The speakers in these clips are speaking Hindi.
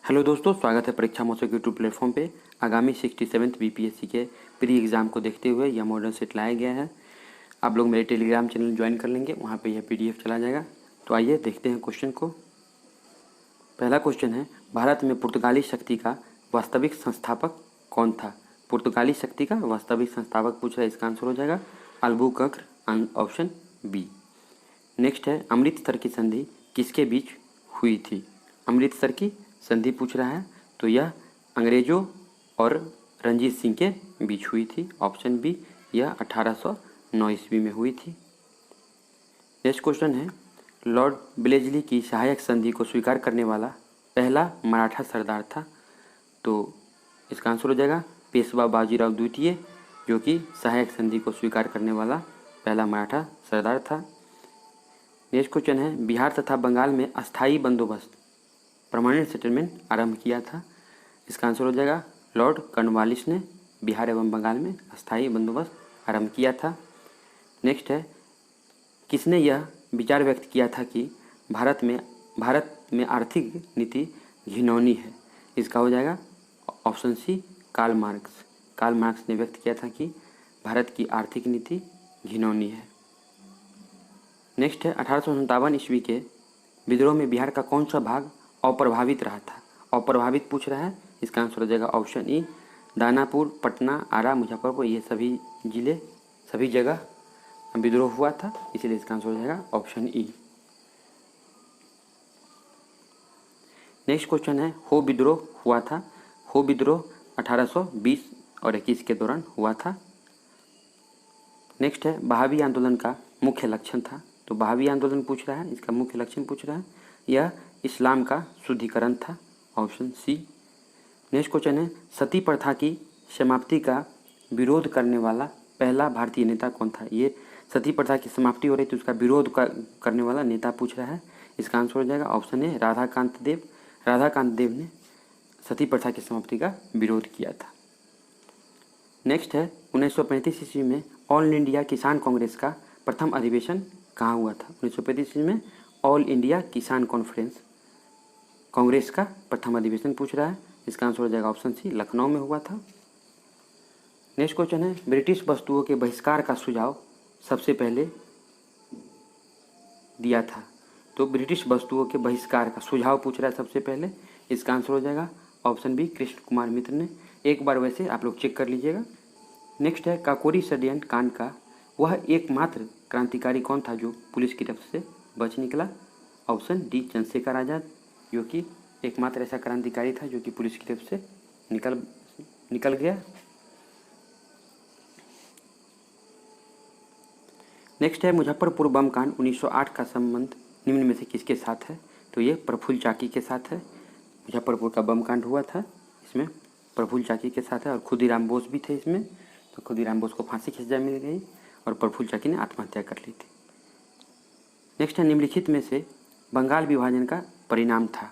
हेलो दोस्तों, स्वागत है परीक्षा मौसम यूट्यूब प्लेटफॉर्म पे। आगामी 67th बीपीएससी के प्री एग्ज़ाम को देखते हुए यह मॉडल सेट लाया गया है। आप लोग मेरे टेलीग्राम चैनल ज्वाइन कर लेंगे, वहाँ पे यह पीडीएफ चला जाएगा। तो आइए देखते हैं क्वेश्चन को। पहला क्वेश्चन है, भारत में पुर्तगाली शक्ति का वास्तविक संस्थापक कौन था? पुर्तगाली शक्ति का वास्तविक संस्थापक पूछ रहा है, इसका आंसर हो जाएगा अल्बुकर्क, ऑप्शन बी। नेक्स्ट है, अमृतसर की संधि किसके बीच हुई थी? अमृतसर की संधि पूछ रहा है, तो यह अंग्रेजों और रंजीत सिंह के बीच हुई थी, ऑप्शन बी। यह 1809 ईस्वी में हुई थी। नेक्स्ट क्वेश्चन है, लॉर्ड ब्लेजली की सहायक संधि को स्वीकार करने वाला पहला मराठा सरदार था? तो इसका आंसर हो जाएगा पेशवा बाजीराव द्वितीय, जो कि सहायक संधि को स्वीकार करने वाला पहला मराठा सरदार था। नेक्स्ट क्वेश्चन है, बिहार तथा बंगाल में अस्थायी बंदोबस्त परमानेंट सेटलमेंट आरंभ किया था? इसका आंसर हो जाएगा लॉर्ड कॉर्नवालिस ने बिहार एवं बंगाल में अस्थायी बंदोबस्त आरंभ किया था। नेक्स्ट है, किसने यह विचार व्यक्त किया था कि भारत में आर्थिक नीति घिनौनी है? इसका हो जाएगा option C, Karl Marx. Karl Marx ने व्यक्त किया था कि भारत की आर्थिक नीति घिनौनी है। नेक्स्ट है, 1857 ईस्वी के विद्रोह में बिहार का कौन सा भाग अप्रभावित रहा था? अप्रभावित पूछ रहा है, इसका आंसर हो जाएगा ऑप्शन ई, दानापुर, पटना, आरा, मुजफ्फरपुर, ये सभी जिले, सभी जगह विद्रोह हुआ था, इसलिए इसका आंसर हो जाएगा ऑप्शन ई। नेक्स्ट क्वेश्चन है, हो विद्रोह हुआ था? हो विद्रोह 1820 और 21 के दौरान हुआ था। नेक्स्ट है, बहावी आंदोलन का मुख्य लक्षण था? तो बहावी आंदोलन पूछ रहा है, इसका मुख्य लक्षण पूछ रहा है, यह इस्लाम का शुद्धिकरण था, ऑप्शन सी। नेक्स्ट क्वेश्चन है, सती प्रथा की समाप्ति का विरोध करने वाला पहला भारतीय नेता कौन था? ये सती प्रथा की समाप्ति हो रही थी, उसका विरोध करने वाला नेता पूछ रहा है, इसका आंसर हो जाएगा ऑप्शन ए, राधाकांत देव। राधाकांत देव ने सती प्रथा की समाप्ति का विरोध किया था। नेक्स्ट है, 1935 ईस्वी में ऑल इंडिया किसान कांग्रेस का प्रथम अधिवेशन कहाँ हुआ था? 1935 ईस्वी में ऑल इंडिया किसान कॉन्फ्रेंस कांग्रेस का प्रथम अधिवेशन पूछ रहा है, इसका आंसर हो जाएगा ऑप्शन सी, लखनऊ में हुआ था। नेक्स्ट क्वेश्चन है, ब्रिटिश वस्तुओं के बहिष्कार का सुझाव सबसे पहले दिया था? तो ब्रिटिश वस्तुओं के बहिष्कार का सुझाव पूछ रहा है सबसे पहले, इसका आंसर हो जाएगा ऑप्शन बी, कृष्ण कुमार मित्र ने। एक बार वैसे आप लोग चेक कर लीजिएगा। नेक्स्ट है, काकोरी षड्यंत्र कांड का वह एकमात्र क्रांतिकारी कौन था जो पुलिस की तरफ से बच निकला? ऑप्शन डी, चंद्रशेखर आज़ाद, जो कि एकमात्र ऐसा क्रांतिकारी था जो कि पुलिस की तरफ से निकल गया। नेक्स्ट है, मुजफ्फरपुर बम कांड 1908 का संबंध निम्न में से किसके साथ है? तो ये प्रफुल्ल चाकी के साथ है। मुजफ्फरपुर का बम कांड हुआ था, इसमें प्रफुल्ल चाकी के साथ है, और खुदीराम बोस भी थे इसमें। तो खुदीराम बोस को फांसी की सजा मिल गई और प्रफुल्ल चाकी ने आत्महत्या कर ली थी। नेक्स्ट है, निम्नलिखित में से बंगाल विभाजन का परिणाम था?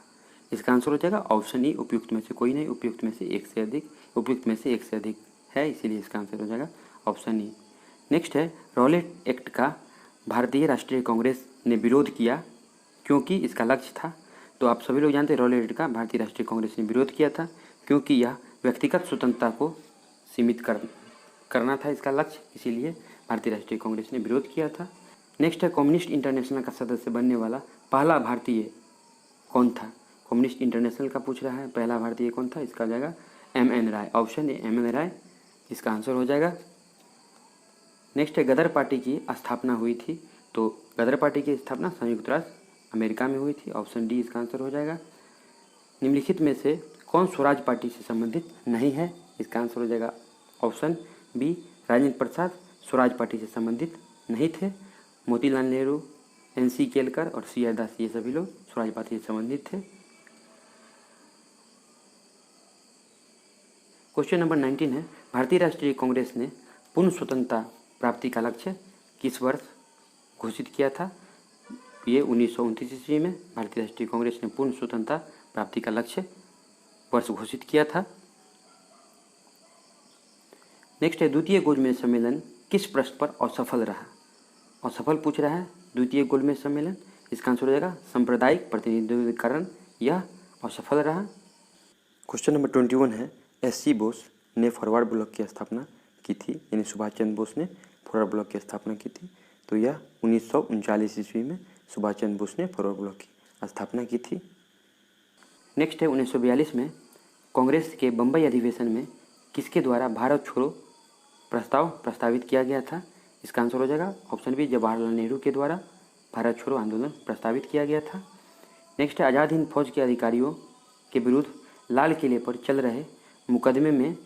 इसका आंसर हो जाएगा ऑप्शन ई, उपयुक्त में से कोई नहीं, उपयुक्त में से एक से अधिक, उपयुक्त में से एक से अधिक है, इसीलिए इसका आंसर हो जाएगा ऑप्शन ई। नेक्स्ट है, रॉलेट एक्ट का भारतीय राष्ट्रीय कांग्रेस ने विरोध किया क्योंकि इसका लक्ष्य था? तो आप सभी लोग जानते हैं रॉलेट एक्ट का भारतीय राष्ट्रीय कांग्रेस ने विरोध किया था क्योंकि यह व्यक्तिगत स्वतंत्रता को सीमित करना था इसका लक्ष्य, इसीलिए भारतीय राष्ट्रीय कांग्रेस ने विरोध किया था। नेक्स्ट है, कम्युनिस्ट इंटरनेशनल का सदस्य बनने वाला पहला भारतीय कौन था? कम्युनिस्ट इंटरनेशनल का पूछ रहा है, पहला भारतीय कौन था? इसका हो जाएगा M N. Roy, option A, M N. Roy, इसका आंसर हो जाएगा। नेक्स्ट है, गदर पार्टी की स्थापना हुई थी? तो गदर पार्टी की स्थापना संयुक्त राष्ट्र अमेरिका में हुई थी, ऑप्शन डी इसका आंसर हो जाएगा। निम्नलिखित में से कौन स्वराज पार्टी से संबंधित नहीं है? इसका आंसर हो जाएगा option B, Rajendra Prasad Swaraj party से संबंधित नहीं थे। मोतीलाल नेहरू, एन.सी. केलकर और सी.आर. दास, ये सभी लोग स्वराज पार्टी से संबंधित थे। क्वेश्चन नंबर 19 है, भारतीय राष्ट्रीय कांग्रेस ने पूर्ण स्वतंत्रता प्राप्ति का लक्ष्य किस वर्ष घोषित किया था? ये 1929 ईस्वी में भारतीय राष्ट्रीय कांग्रेस ने पूर्ण स्वतंत्रता प्राप्ति का लक्ष्य वर्ष घोषित किया था। नेक्स्ट है, द्वितीय गोलमेज सम्मेलन किस प्रश्न पर असफल रहा? असफल पूछ रहा है द्वितीय गोलमेज सम्मेलन, इसका आंसर हो जाएगा सांप्रदायिक प्रतिनिधित्वकरण, यह असफल रहा। क्वेश्चन नंबर 21 है, एस.सी. बोस ने फॉरवर्ड ब्लॉक की स्थापना की थी, यानी सुभाष चंद्र बोस ने फॉरवर्ड ब्लॉक की स्थापना की थी। तो यह 1939 ईस्वी में सुभाष चंद्र बोस ने फॉरवर्ड ब्लॉक की स्थापना की थी। नेक्स्ट है 1942 में कांग्रेस के बम्बई अधिवेशन में किसके द्वारा भारत छोड़ो प्रस्ताव प्रस्तावित किया गया था? इसका आंसर हो जाएगा ऑप्शन बी, जवाहरलाल नेहरू के द्वारा भारत छोड़ो आंदोलन प्रस्तावित किया गया था। नेक्स्ट है, आज़ाद हिंद फौज के अधिकारियों के विरुद्ध लाल किले पर चल रहे मुकदमे में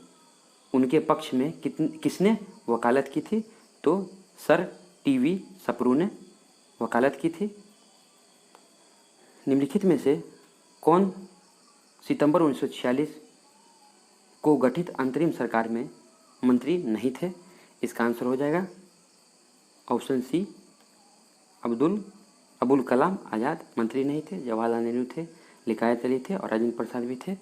उनके पक्ष में किसने वकालत की थी? तो सर टी.वी. सप्रू ने वकालत की थी। निम्नलिखित में से कौन सितंबर 1946 को गठित अंतरिम सरकार में मंत्री नहीं थे? इसका आंसर हो जाएगा ऑप्शन सी, अबुल कलाम आज़ाद मंत्री नहीं थे, जवाहरलाल नेहरू थे, लियाकत अली थे और राजेंद्र प्रसाद भी थे।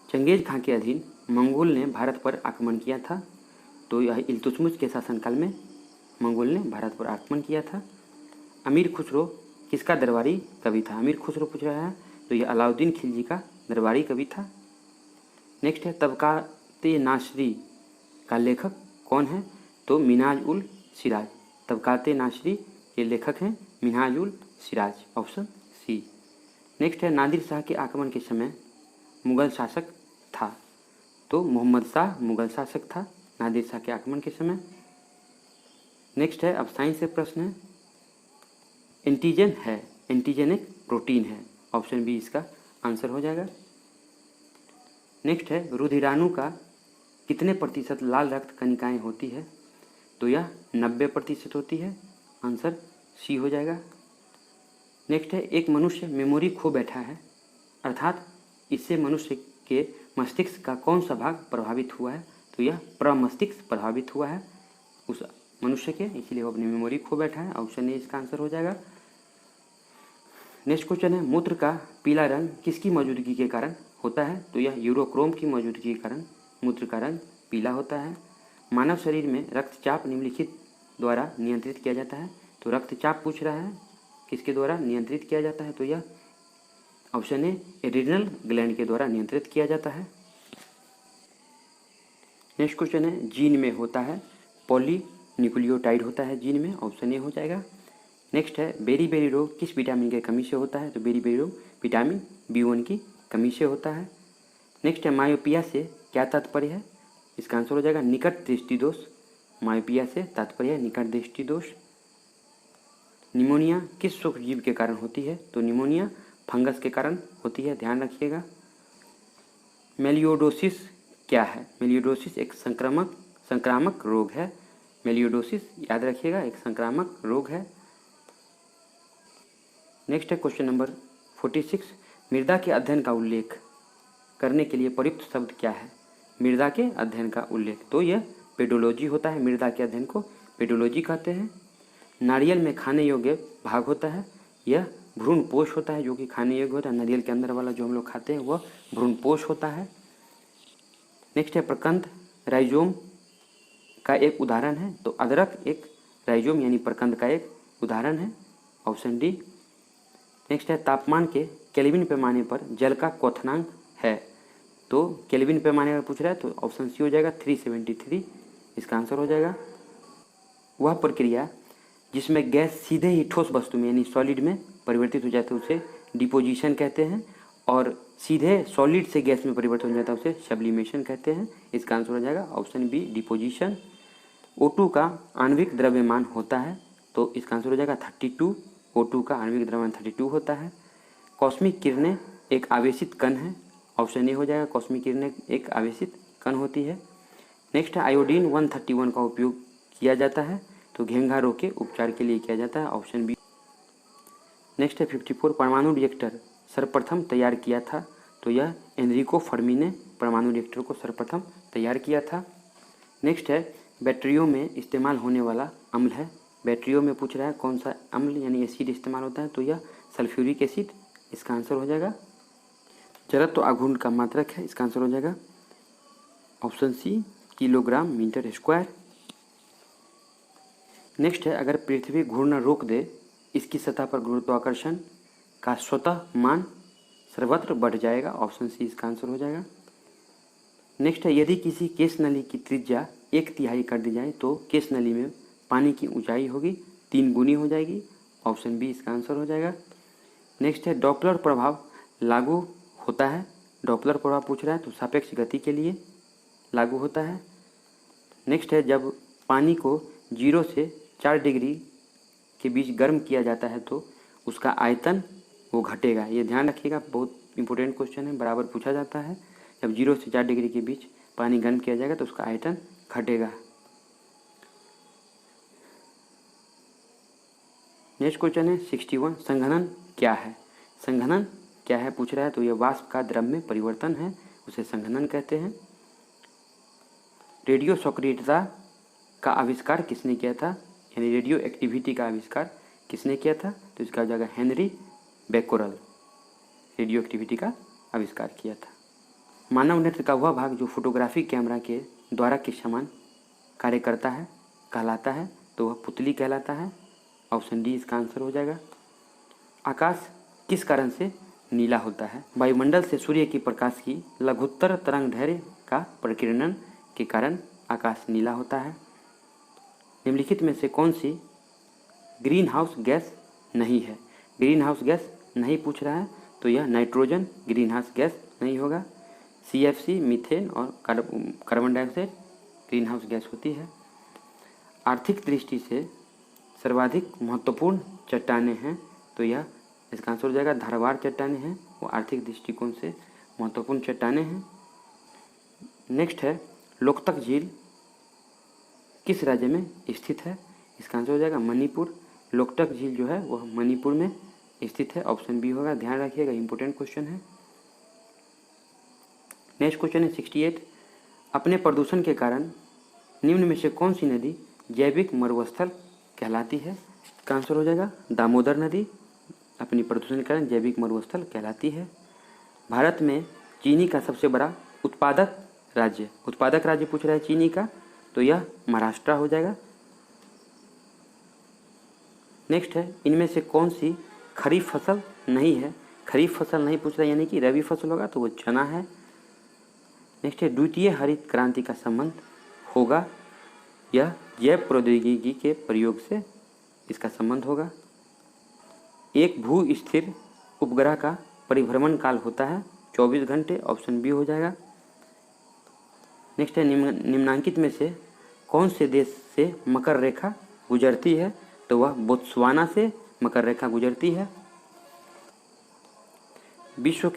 चंगेज खां के अधीन मंगोल ने भारत पर आक्रमण किया था। तो यह इल्तुतमिश के शासनकाल में मंगोल ने भारत पर आक्रमण किया था। अमीर खुसरो किसका दरबारी कवि था? अमीर खुसरो पूछ रहा है, तो यह अलाउद्दीन खिलजी का दरबारी कवि था। नेक्स्ट है, तबकाते नासरी का लेखक कौन है? तो मिन्हाज उल सिराज। तबकाते नासरी के लेखक हैं मिन्हाज उल सिराज, ऑप्शन सी। नेक्स्ट है, नादिर शाह के आक्रमण के समय मुगल शासक था। तो मोहम्मद शाह मुगल शासक था नादिर शाह के आक्रमण के समय। नेक्स्ट है, अब साइंस से प्रश्न है, एंटीजन है, एंटीजन एक प्रोटीन है, ऑप्शन बी इसका आंसर हो जाएगा। नेक्स्ट है, रुधिराणु का कितने प्रतिशत लाल रक्त कणिकाएं होती है? तो यह 90% होती है, आंसर सी हो जाएगा। नेक्स्ट है, एक मनुष्य मेमोरी खो बैठा है, अर्थात इससे मनुष्य के मस्तिष्क का कौन सा भाग प्रभावित हुआ है? तो यह प्रमस्तिष्क प्रभावित हुआ है उस मनुष्य के, इसलिए वो अपनी मेमोरी खो बैठा है, ऑप्शन ए इसका आंसर हो जाएगा। नेक्स्ट क्वेश्चन है, मूत्र का पीला रंग किसकी मौजूदगी के कारण होता है? तो यह यूरोक्रोम की मौजूदगी के कारण मूत्र का रंग पीला होता है। मानव शरीर में रक्तचाप निम्नलिखित द्वारा नियंत्रित किया जाता है। तो रक्तचाप पूछ रहा है किसके द्वारा नियंत्रित किया जाता है? तो यह ऑप्शन ए, एड्रिनल ग्लैंड के द्वारा नियंत्रित किया जाता है। नेक्स्ट क्वेश्चन है, जीन में होता है पॉलीन्यूक्लियोटाइड होता है जीन में, ऑप्शन ए हो जाएगा। नेक्स्ट है, बेरी रोग किस विटामिन की कमी से होता है? तो बेरी रोग विटामिन B1 की कमी से होता है। नेक्स्ट है, मायोपिया से क्या तात्पर्य है? इसका आंसर हो जाएगा निकट दृष्टि दोष। मायोपिया से तात्पर्य है निकट दृष्टि दोष। निमोनिया किस सूक्ष्मजीव के कारण होती है? तो निमोनिया फंगस के कारण होती है, ध्यान रखिएगा। मेलियोडोसिस क्या है? मेलियोडोसिस एक संक्रामक रोग है। मेलियोडोसिस याद रखिएगा एक संक्रामक रोग है। नेक्स्ट है क्वेश्चन नंबर 46, मृदा के अध्ययन का उल्लेख करने के लिए प्रयुक्त शब्द क्या है? मृदा के अध्ययन का उल्लेख, तो यह पेडोलॉजी होता है, मृदा के अध्ययन को पेडोलॉजी कहते हैं। नारियल में खाने योग्य भाग होता है, यह भ्रूणपोष होता है, जो कि खाने योग्य होता है। नारियल के अंदर वाला जो हम लोग खाते हैं वह भ्रूणपोष होता है। नेक्स्ट है, प्रकंद राइजोम का एक उदाहरण है। तो अदरक एक राइजोम यानी प्रकंद का एक उदाहरण है, ऑप्शन डी। नेक्स्ट है, तापमान के केल्विन पैमाने पर जल का क्वथनांक है। तो केल्विन पैमाने पर पूछ रहा है, तो ऑप्शन सी हो जाएगा 373, इसका आंसर हो जाएगा। वह प्रक्रिया जिसमें गैस सीधे ही ठोस वस्तु में यानी सॉलिड में परिवर्तित हो जाता है उसे डिपोजिशन कहते हैं, और सीधे सॉलिड से गैस में परिवर्तन हो जाता है उसे सब्लिमेशन कहते हैं। इसका आंसर हो जाएगा ऑप्शन बी, डिपोजिशन। O2 का आणविक द्रव्यमान होता है, तो इसका आंसर हो जाएगा 32। O2 का आणविक द्रव्यमान 32 होता है। कॉस्मिक किरणें एक आवेशित कण है, ऑप्शन ए हो जाएगा, कॉस्मिक किरणें एक आवेशित कण होती है। नेक्स्ट है, आयोडीन 131 का उपयोग किया जाता है, तो घेंघा रोग के उपचार के लिए किया जाता है, ऑप्शन बी। नेक्स्ट है 54, परमाणु रिएक्टर सर्वप्रथम तैयार किया था। तो यह एनरिको फर्मी ने परमाणु रिएक्टर को सर्वप्रथम तैयार किया था। नेक्स्ट है, बैटरियों में इस्तेमाल होने वाला अम्ल है। बैटरियों में पूछ रहा है कौन सा अम्ल यानी एसिड इस्तेमाल होता है? तो यह सल्फ्यूरिक एसिड, इसका आंसर हो जाएगा। जड़त्व आघूर्ण का मात्रक है, इसका आंसर हो जाएगा option C, kilogram metre square. Next है, अगर पृथ्वी घूर्णन रोक दे, इसकी सतह पर गुरुत्वाकर्षण का स्वतः मान सर्वत्र बढ़ जाएगा, ऑप्शन सी इसका आंसर हो जाएगा। नेक्स्ट है, यदि किसी केश नली की त्रिज्या 1/3 कर दी जाए तो केश नली में पानी की ऊंचाई होगी 3 गुनी हो जाएगी, ऑप्शन बी इसका आंसर हो जाएगा। नेक्स्ट है, डॉपलर प्रभाव लागू होता है, डॉपलर प्रभाव पूछ रहा है तो सापेक्ष गति के लिए लागू होता है। नेक्स्ट है, जब पानी को 0 से 4 डिग्री के बीच गर्म किया जाता है तो उसका आयतन वो घटेगा। ये ध्यान रखिएगा, बहुत इंपॉर्टेंट क्वेश्चन है, बराबर पूछा जाता है। जब 0 से 4 डिग्री के बीच पानी गर्म किया जाएगा तो उसका आयतन घटेगा। नेक्स्ट क्वेश्चन है 61, संघनन क्या है? संघनन क्या है पूछ रहा है तो यह वाष्प का द्रव में परिवर्तन है, उसे संघनन कहते हैं। रेडियो सक्रियता का आविष्कार किसने किया था, यानी रेडियो एक्टिविटी का आविष्कार किसने किया था? तो इसका हो जाएगा हेनरी बेकोरल, रेडियो एक्टिविटी का आविष्कार किया था। मानव नेत्र का वह भाग जो फोटोग्राफी कैमरा के द्वारा के समान कार्य करता है कहलाता है, तो वह पुतली कहलाता है, ऑप्शन डी इसका आंसर हो जाएगा। आकाश किस कारण से नीला होता है? वायुमंडल से सूर्य की प्रकाश की लघुत्तर तरंगदैर्घ्य का प्रकीर्णन के कारण आकाश नीला होता है। निम्नलिखित में से कौन सी ग्रीन हाउस गैस नहीं है? ग्रीन हाउस गैस नहीं पूछ रहा है तो यह नाइट्रोजन ग्रीन हाउस गैस नहीं होगा। CFC, मीथेन और carbon dioxide green house gas होती है। आर्थिक दृष्टि से सर्वाधिक महत्वपूर्ण चट्टानें हैं तो यह इसका आंसर हो जाएगा धारवाड़ चट्टानें हैं, वो आर्थिक दृष्टिकोण से महत्वपूर्ण चट्टानें हैं। नेक्स्ट है, लोकतक झील किस राज्य में स्थित है? इसका आंसर हो जाएगा मणिपुर। लोकतक झील जो है वह मणिपुर में स्थित है, ऑप्शन बी होगा, ध्यान रखिएगा, इंपॉर्टेंट क्वेश्चन है। नेक्स्ट क्वेश्चन है 68, अपने प्रदूषण के कारण निम्न में से कौन सी नदी जैविक मरुस्थल कहलाती है? इसका आंसर हो जाएगा दामोदर नदी, अपनी प्रदूषण के कारण जैविक मरुस्थल कहलाती है। भारत में चीनी का सबसे बड़ा उत्पादक राज्य पूछ रहा है चीनी का, तो यह महाराष्ट्र हो जाएगा। नेक्स्ट है, इनमें से कौन सी खरीफ फसल नहीं है? खरीफ फसल नहीं पूछ रहा है, यानी कि रबी फसल होगा तो वो चना है। नेक्स्ट है, द्वितीय हरित क्रांति का संबंध होगा, यह जैव प्रौद्योगिकी के प्रयोग से इसका संबंध होगा। एक भू स्थिर उपग्रह का परिभ्रमण काल होता है 24 घंटे, ऑप्शन बी हो जाएगा। नेक्स्ट है, निम्नांकित में से कौन से देश से मकर रेखा गुजरती है? तो वह बोत्सवाना से मकर रेखा गुजरती है। विश्व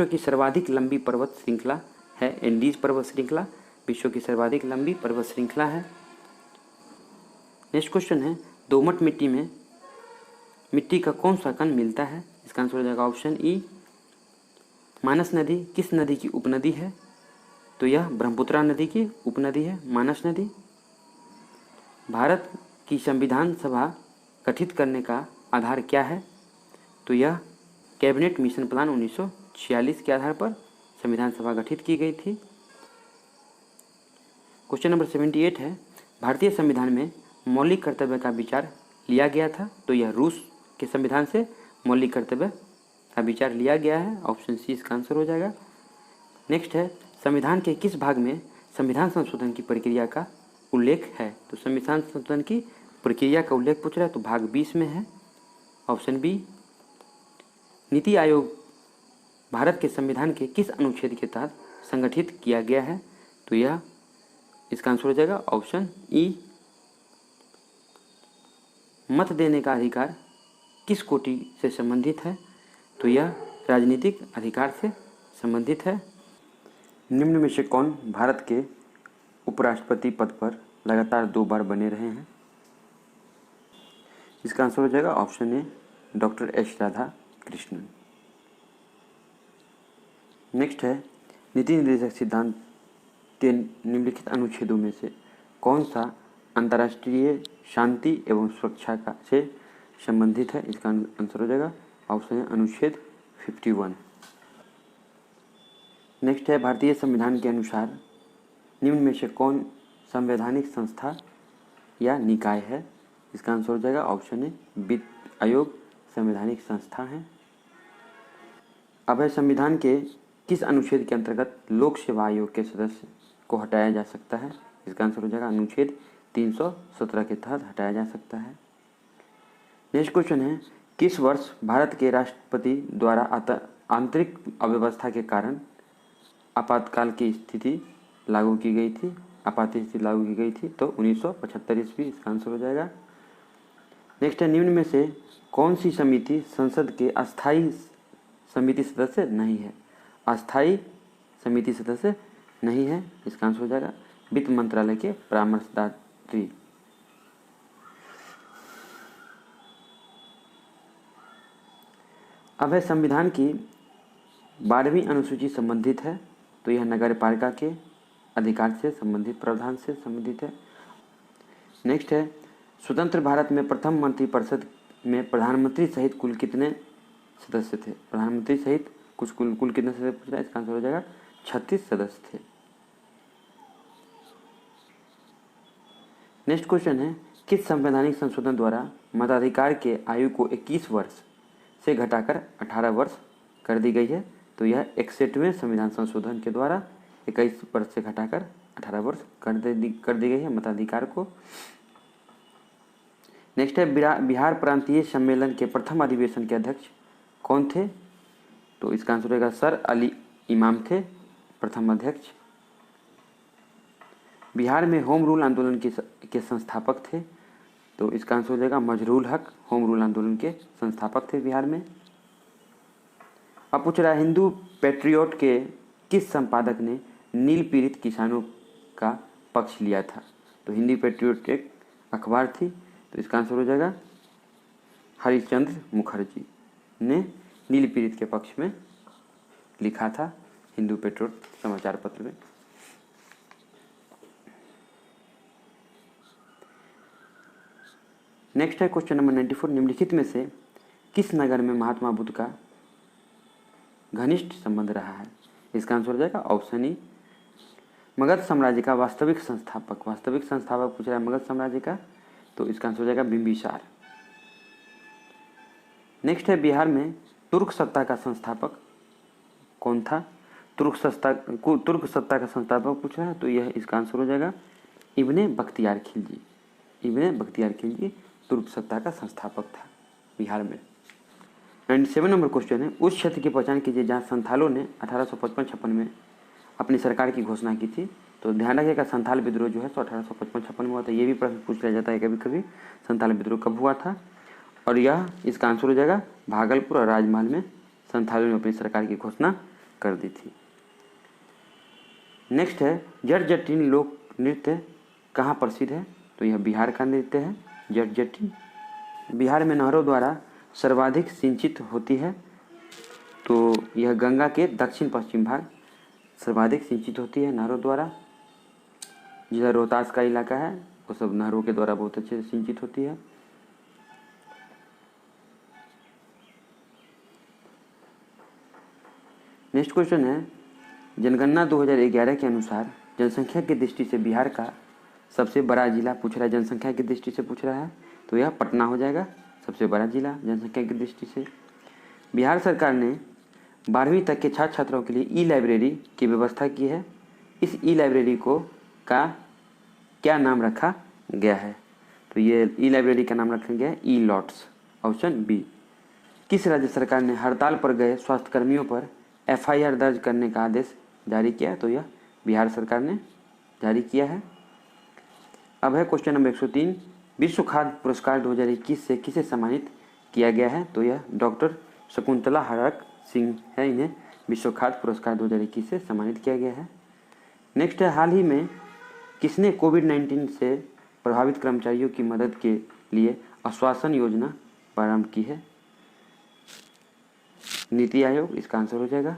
की सर्वाधिक लंबी पर्वत श्रृंखला है एंडीज पर्वत श्रृंखला, विश्व की सर्वाधिक लंबी पर्वत श्रृंखला है। नेक्स्ट क्वेश्चन है, दोमट मिट्टी में मिट्टी का कौन सा कण मिलता है? इसका आंसर हो जाएगा ऑप्शन ई, मानस नदी किस नदी की उपनदी है? तो यह ब्रह्मपुत्रा नदी की उपनदी है मानस नदी। भारत की संविधान सभा गठित करने का आधार क्या है? तो यह कैबिनेट मिशन प्लान 1946 के आधार पर संविधान सभा गठित की गई थी। क्वेश्चन नंबर 78 है, भारतीय संविधान में मौलिक कर्तव्य का विचार लिया गया था, तो यह रूस के संविधान से मौलिक कर्तव्य का विचार लिया गया है, ऑप्शन सी इसका आंसर हो जाएगा। नेक्स्ट है, संविधान के किस भाग में संविधान संशोधन की प्रक्रिया का उल्लेख है? तो संविधान संशोधन की प्रक्रिया का उल्लेख पूछ रहा है तो भाग 20 में है, ऑप्शन बी। नीति आयोग भारत के संविधान के किस अनुच्छेद के तहत संगठित किया गया है? तो यह इसका आंसर हो जाएगा ऑप्शन ई। मत देने का अधिकार किस कोटि से संबंधित है? तो यह राजनीतिक अधिकार से संबंधित है। निम्न में से कौन भारत के उपराष्ट्रपति पद पर लगातार 2 बार बने रहे हैं? इसका आंसर हो जाएगा option A, doctor S Radhakrishnan. Next है, नीति निर्देशक सिद्धांत के निम्नलिखित अनुच्छेदों में से कौन सा अंतर्राष्ट्रीय शांति एवं सुरक्षा का से संबंधित है? इसका आंसर हो जाएगा ऑप्शन है अनुच्छेद 51। नेक्स्ट है, भारतीय संविधान के अनुसार निम्न में से कौन संवैधानिक संस्था या निकाय है? इसका आंसर हो जाएगा ऑप्शन ए, वित्त आयोग संवैधानिक संस्था है। अब है संविधान के किस अनुच्छेद के अंतर्गत लोक सेवा आयोग के सदस्य को हटाया जा सकता है? इसका आंसर हो जाएगा अनुच्छेद 317 के तहत हटाया जा सकता है। नेक्स्ट क्वेश्चन है, किस वर्ष भारत के राष्ट्रपति द्वारा आंतरिक अव्यवस्था के कारण आपातकाल की स्थिति लागू की गई थी? आपात स्थिति लागू की गई थी तो 1975 ईस्वी, इसका आंसर हो जाएगा। नेक्स्ट है, निम्न में से कौन सी समिति संसद के अस्थायी समिति सदस्य नहीं है? अस्थायी समिति सदस्य नहीं है, इसका आंसर हो जाएगा वित्त मंत्रालय के परामर्शदात्री। अब है संविधान की 12वीं अनुसूची संबंधित है तो यह नगर पालिका के अधिकार से संबंधित प्रावधान से संबंधित है। नेक्स्ट है, स्वतंत्र भारत में प्रथम मंत्रिपरिषद में प्रधानमंत्री सहित कुल कितने सदस्य थे? प्रधानमंत्री सहित कुल कितने सदस्य पूछ रहा है? इसका आंसर हो जाएगा 36 सदस्य थे। नेक्स्ट क्वेश्चन है, किस संवैधानिक संशोधन द्वारा मताधिकार के आयु को 21 वर्ष से घटाकर 18 वर्ष कर दी गई है? तो यह 61वें संविधान संशोधन के द्वारा 21 वर्ष से घटाकर 18 वर्ष कर दी गई है मताधिकार को। नेक्स्ट है, बिहार प्रांतीय सम्मेलन के प्रथम अधिवेशन के अध्यक्ष कौन थे? तो इसका आंसर रहेगा सर अली इमाम थे प्रथम अध्यक्ष। बिहार में होम रूल आंदोलन के संस्थापक थे तो इसका आंसर हो जाएगा मजरूल हक होम रूल आंदोलन के संस्थापक थे बिहार में। अब पूछ रहा है, हिंदू पैट्रियोट के किस संपादक ने नील पीड़ित किसानों का पक्ष लिया था? तो हिंदी पैट्रियोट एक अखबार थी तो इसका आंसर हो जाएगा हरिश्चंद्र मुखर्जी ने नील पीड़ित के पक्ष में लिखा था हिंदू पैट्रियोट समाचार पत्र में। नेक्स्ट है क्वेश्चन नंबर 94, निम्नलिखित में से किस नगर में महात्मा बुद्ध का घनिष्ठ संबंध रहा है? इसका आंसर हो जाएगा ऑप्शन ई मगध साम्राज्य का वास्तविक संस्थापक पूछ रहा है मगध साम्राज्य का तो इसका आंसर हो जाएगा बिंबिसार। नेक्स्ट है, बिहार में तुर्क सत्ता का संस्थापक कौन था? तुर्क सत्ता का संस्थापक पूछ रहा है तो यह इसका आंसर हो जाएगा इब्ने बख्तियार खिलजी तुर्क सत्ता का संस्थापक था बिहार में। 97 नंबर क्वेश्चन है, उस क्षेत्र की पहचान कीजिए जहां संथालों ने 1855-56 में अपनी सरकार की घोषणा की थी। तो ध्यान रखिएगा संथाल विद्रोह जो है तो 1855-56 में हुआ था। ये भी प्रश्न पूछ लिया जाता है कभी कभी, संथाल विद्रोह कब हुआ था? और यह इसका आंसर हो जाएगा भागलपुर और राजमहल में संथालों ने अपनी सरकार की घोषणा कर दी थी। नेक्स्ट है, जट जटिन लोक नृत्य कहाँ प्रसिद्ध है? तो यह बिहार का नृत्य है जट जटिन। बिहार में नहरों द्वारा सर्वाधिक सिंचित होती है तो यह गंगा के दक्षिण पश्चिम भाग सर्वाधिक सिंचित होती है नहरों द्वारा। जिधर रोहतास का इलाका है वो सब नहरों के द्वारा बहुत अच्छे से सिंचित होती है। नेक्स्ट क्वेश्चन है, जनगणना 2011 के अनुसार जनसंख्या की दृष्टि से बिहार का सबसे बड़ा जिला पूछ रहा है। जनसंख्या की दृष्टि से पूछ रहा है तो यह पटना हो जाएगा सबसे बड़ा जिला जनसंख्या की दृष्टि से। बिहार सरकार ने 12वीं तक के छात्र छात्राओं के लिए ई लाइब्रेरी की व्यवस्था की है। इस ई लाइब्रेरी को का क्या नाम रखा गया है? तो ये ई लाइब्रेरी का नाम रखा गया है ई लॉट्स, ऑप्शन बी। किस राज्य सरकार ने हड़ताल पर गए स्वास्थ्यकर्मियों पर FIR दर्ज करने का आदेश जारी किया? तो यह बिहार सरकार ने जारी किया है। अब है क्वेश्चन नंबर 103, विश्व खाद्य पुरस्कार 2021 से किसे सम्मानित किया गया है? तो यह डॉक्टर शकुंतला हरक सिंह है, इन्हें विश्व खाद्य पुरस्कार 2021 से सम्मानित किया गया है। नेक्स्ट है, हाल ही में किसने कोविड-19 से प्रभावित कर्मचारियों की मदद के लिए आश्वासन योजना प्रारंभ की है? नीति आयोग, इसका आंसर हो जाएगा।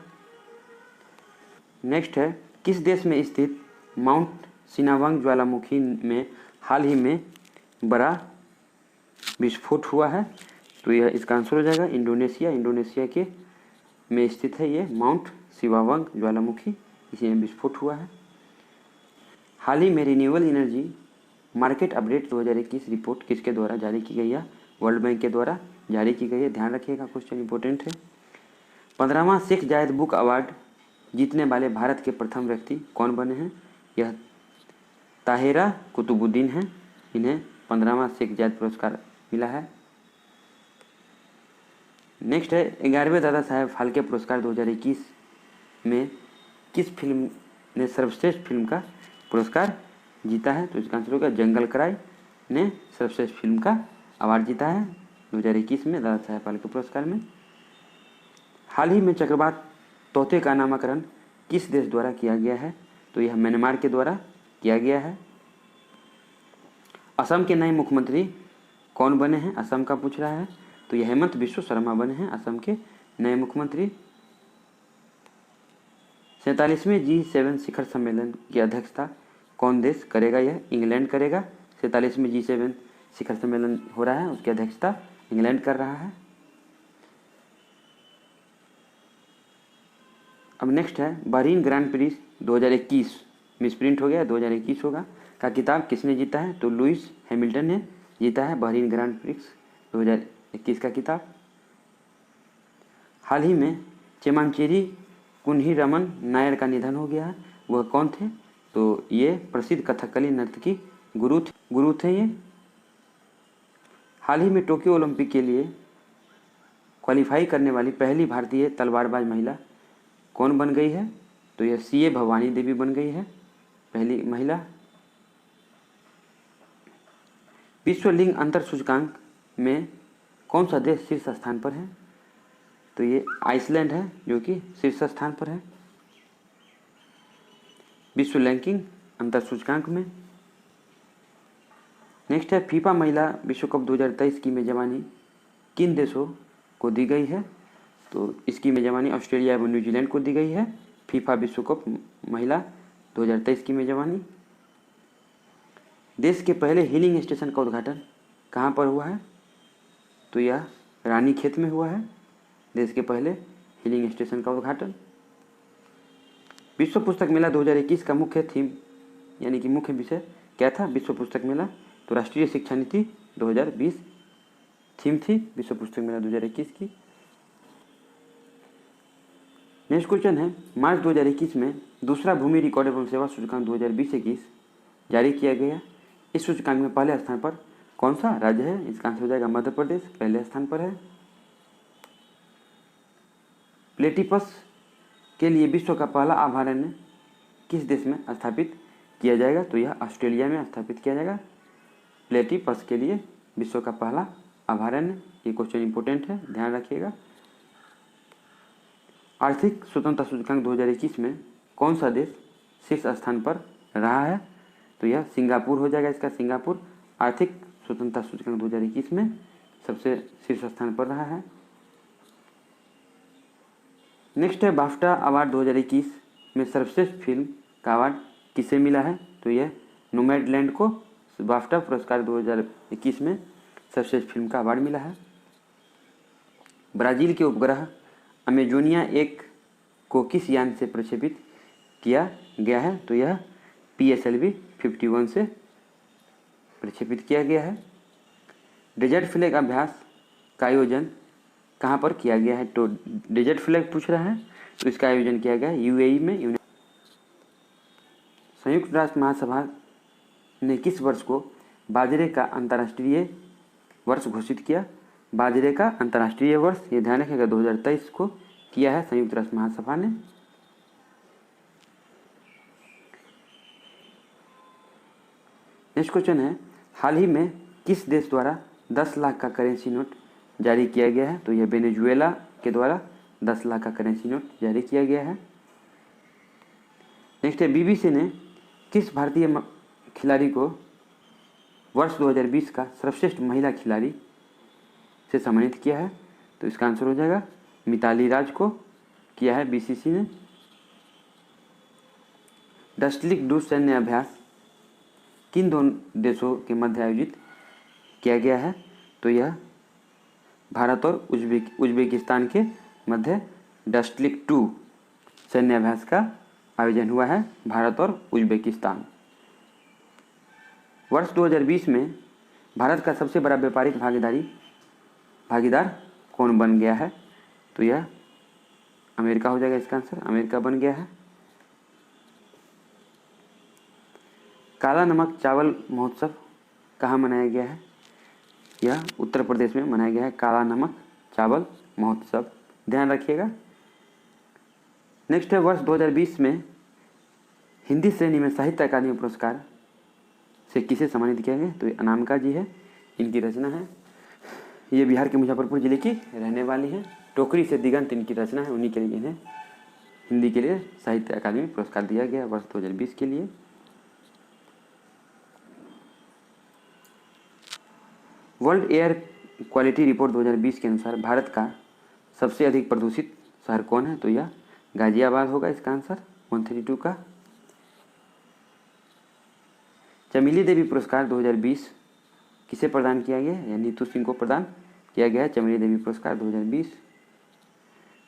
नेक्स्ट है, किस देश में स्थित माउंट सिनावांग ज्वालामुखी में हाल ही में बड़ा विस्फोट हुआ है? तो यह इसका आंसर हो जाएगा इंडोनेशिया के में स्थित है ये माउंट सिनावांग ज्वालामुखी, इसी में विस्फोट हुआ है। हाल ही में renewable energy market update 2021 report किसके द्वारा जारी की गई है? वर्ल्ड बैंक के द्वारा जारी की गई है। ध्यान रखिएगा, क्वेश्चन इंपॉर्टेंट है। 15वां शेख जायद बुक अवार्ड जीतने वाले भारत के प्रथम व्यक्ति कौन बने हैं? यह ताहिरा कुतुबुद्दीन हैं। इन्हें 15वां शेख जायद पुरस्कार मिला है। नेक्स्ट है 11वें दादा साहेब फाल्के पुरस्कार 2021 में किस फिल्म ने सर्वश्रेष्ठ फिल्म का पुरस्कार जीता है? तो इसका आंसर होगा जंगल कराई ने सर्वश्रेष्ठ फिल्म का अवार्ड जीता है 2021 में दादा साहेब फाल्के पुरस्कार में। हाल ही में चक्रवात तोते का नामकरण किस देश द्वारा किया गया है? तो यह म्यांमार के द्वारा किया गया है। असम के नए मुख्यमंत्री कौन बने हैं? असम का पूछ रहा है। तो यह हेमंत बिश्व शर्मा बने हैं असम के नए मुख्यमंत्री। 47वें G7 शिखर सम्मेलन की अध्यक्षता कौन देश करेगा? यह इंग्लैंड करेगा। 47वें G7 शिखर सम्मेलन हो रहा है, उसकी अध्यक्षता इंग्लैंड कर रहा है। अब नेक्स्ट है बहरीन ग्रांड प्रिक्स 2021 मिसप्रिंट हो गया, 2021 होगा, का किताब किसने जीता है? तो लुइस हैमिल्टन ने जीता है बहरीन ग्रांड प्रिक्स 2021 का किताब। हाल ही में चेमांचेरी कुन्हीरमन नायर का निधन हो गया है। वह कौन थे? तो ये प्रसिद्ध कथकली नर्तकी गुरु थे ये। हाल ही में टोक्यो ओलंपिक के लिए क्वालिफाई करने वाली पहली भारतीय तलवारबाज महिला कौन बन गई है? तो यह CA भवानी देवी बन गई है, पहली महिला। विश्व लिंग अंतर सूचकांक में कौन सा देश शीर्ष स्थान पर है? तो ये आइसलैंड है जो कि शीर्ष स्थान पर है विश्व रैंकिंग अंतर सूचकांक में। नेक्स्ट है फीफा महिला विश्व कप 2023 की मेजबानी किन देशों को दी गई है? तो इसकी मेजबानी ऑस्ट्रेलिया एवं न्यूजीलैंड को दी गई है। फीफा विश्व कप महिला 2023 की मेजबानी। देश के पहले हीलिंग स्टेशन का उद्घाटन कहाँ पर हुआ है? तो यह रानीखेत में हुआ है, देश के पहले हीलिंग स्टेशन का उद्घाटन। विश्व पुस्तक मेला 2021 का मुख्य थीम यानी कि मुख्य विषय क्या था? विश्व पुस्तक मेला। तो राष्ट्रीय शिक्षा नीति 2020 थीम थी विश्व पुस्तक मेला 2021 की। नेक्स्ट क्वेश्चन है मार्च 2021 में दूसरा भूमि रिकॉर्ड एवं सेवा सूचकांक 2020-21 जारी किया गया। इस सूचकांक में पहले स्थान पर कौन सा राज्य है? इसका आंसर हो जाएगा मध्य प्रदेश, पहले स्थान पर है। प्लेटिपस के लिए विश्व का पहला अभयारण्य किस देश में स्थापित किया जाएगा? तो यह ऑस्ट्रेलिया में स्थापित किया जाएगा प्लेटिपस के लिए विश्व का पहला अभयारण्य। ये क्वेश्चन इंपोर्टेंट है, ध्यान रखिएगा। आर्थिक स्वतंत्रता सूचकांक 2021 में कौन सा देश शीर्ष स्थान पर रहा है? तो यह सिंगापुर हो जाएगा। इसका सिंगापुर आर्थिक स्वतंत्रता सूचकांक 2021 में सबसे शीर्ष स्थान पर रहा है। नेक्स्ट है बाफ्टा अवार्ड 2021 में सर्वश्रेष्ठ फिल्म का अवार्ड किसे मिला है? तो यह नोमैडलैंड को बाफ्टा पुरस्कार 2021 में सर्वश्रेष्ठ फिल्म का अवार्ड मिला है। ब्राज़ील के उपग्रह अमेजोनिया 1 को किस यान से प्रक्षेपित किया गया है? तो यह PSLV 51 से प्रक्षेपित किया गया है। डेजर्ट फ्लैग अभ्यास का आयोजन कहाँ पर किया गया है? तो डेजर्ट फ्लैग पूछ रहा है, तो इसका आयोजन किया गया है UAE में। संयुक्त राष्ट्र महासभा ने किस वर्ष को बाजरे का अंतर्राष्ट्रीय वर्ष घोषित किया? बाजरे का अंतर्राष्ट्रीय वर्ष, ये ध्यान रखिएगा, 2023 को किया है संयुक्त राष्ट्र महासभा ने। नेक्स्ट क्वेश्चन है हाल ही में किस देश द्वारा 10 लाख का करेंसी नोट जारी किया गया है? तो यह वेनेजुएला के द्वारा 10 लाख का करेंसी नोट जारी किया गया है। नेक्स्ट है BBC ने किस भारतीय खिलाड़ी को वर्ष 2020 का सर्वश्रेष्ठ महिला खिलाड़ी से सम्मानित किया है? तो इसका आंसर हो जाएगा मिताली राज को किया है BCC ने। डस्टलिक डू सैन्य अभ्यास किन दोनों देशों के मध्य आयोजित किया गया है? तो यह भारत और उज्बेकिस्तान के मध्य डस्टलिक 2 सैन्य अभ्यास का आयोजन हुआ है, भारत और उज्बेकिस्तान। वर्ष 2020 में भारत का सबसे बड़ा व्यापारिक भागीदार कौन बन गया है? तो यह अमेरिका हो जाएगा इसका आंसर, अमेरिका बन गया है। काला नमक चावल महोत्सव कहाँ मनाया गया है? यह उत्तर प्रदेश में मनाया गया है, काला नमक चावल महोत्सव, ध्यान रखिएगा। नेक्स्ट है, वर्ष 2020 में हिंदी श्रेणी में साहित्य अकादमी पुरस्कार से किसे सम्मानित किया गया? तो ये अनामिका जी है, इनकी रचना है। ये बिहार के मुजफ्फरपुर जिले की रहने वाली हैं। टोकरी से दिगंत इनकी रचना है, उन्हीं के लिए इन्हें हिंदी के लिए साहित्य अकादमी पुरस्कार दिया गया वर्ष 2020 के लिए। वर्ल्ड एयर क्वालिटी रिपोर्ट 2020 के अनुसार भारत का सबसे अधिक प्रदूषित शहर कौन है? तो यह गाजियाबाद होगा इसका आंसर, 132 का। चमेली देवी पुरस्कार 2020 किसे प्रदान किया गया है? नीतू सिंह को प्रदान किया गया है चमेली देवी पुरस्कार 2020।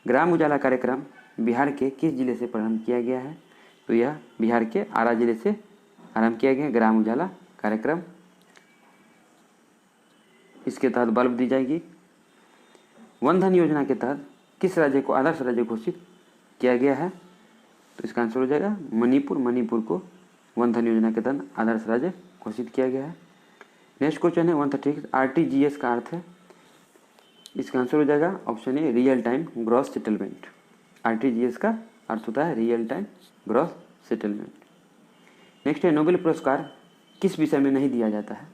ग्राम उजाला कार्यक्रम बिहार के किस जिले से प्रारंभ किया गया है? तो यह बिहार के आरा जिले से आरंभ किया गया है ग्राम उजाला कार्यक्रम। इसके तहत बल्ब दी जाएगी। वन धन योजना के तहत किस राज्य को आदर्श राज्य घोषित किया गया है? तो इसका आंसर हो जाएगा मणिपुर। मणिपुर को वन धन योजना के तहत आदर्श राज्य घोषित किया गया है। नेक्स्ट क्वेश्चन है 136, RTGS का अर्थ है? इसका आंसर हो जाएगा option A, real time gross settlement. RTGS का अर्थ होता है real time gross settlement. Next है, नोबेल पुरस्कार किस विषय में नहीं दिया जाता है?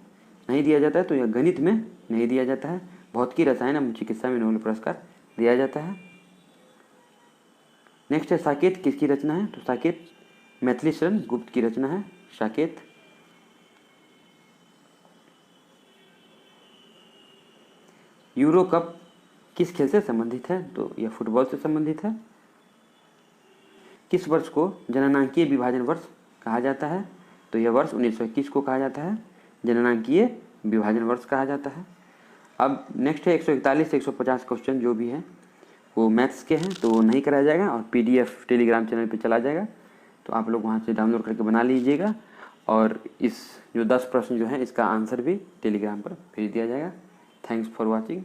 नहीं दिया जाता है तो यह गणित में नहीं दिया जाता है, भौतिकी रसायन एवं चिकित्सा में नोबेल पुरस्कार दिया जाता है। नेक्स्ट है, साकेत किसकी रचना है? तो साकेत मैथिली शरण गुप्त की रचना है, साकेत। यूरो कप किस खेल से संबंधित है? तो यह फुटबॉल से संबंधित है। किस वर्ष को जननांकीय विभाजन वर्ष कहा जाता है? तो यह वर्ष 1921 को कहा जाता है, जननांकीय विभाजन वर्ष कहा जाता है। अब नेक्स्ट है 141 से 150 क्वेश्चन जो भी है वो मैथ्स के हैं, तो नहीं कराया जाएगा और PDF टेलीग्राम चैनल पे चला जाएगा, तो आप लोग वहाँ से डाउनलोड करके बना लीजिएगा। और इस जो 10 प्रश्न जो हैं इसका आंसर भी टेलीग्राम पर भेज दिया जाएगा। Thanks for watching.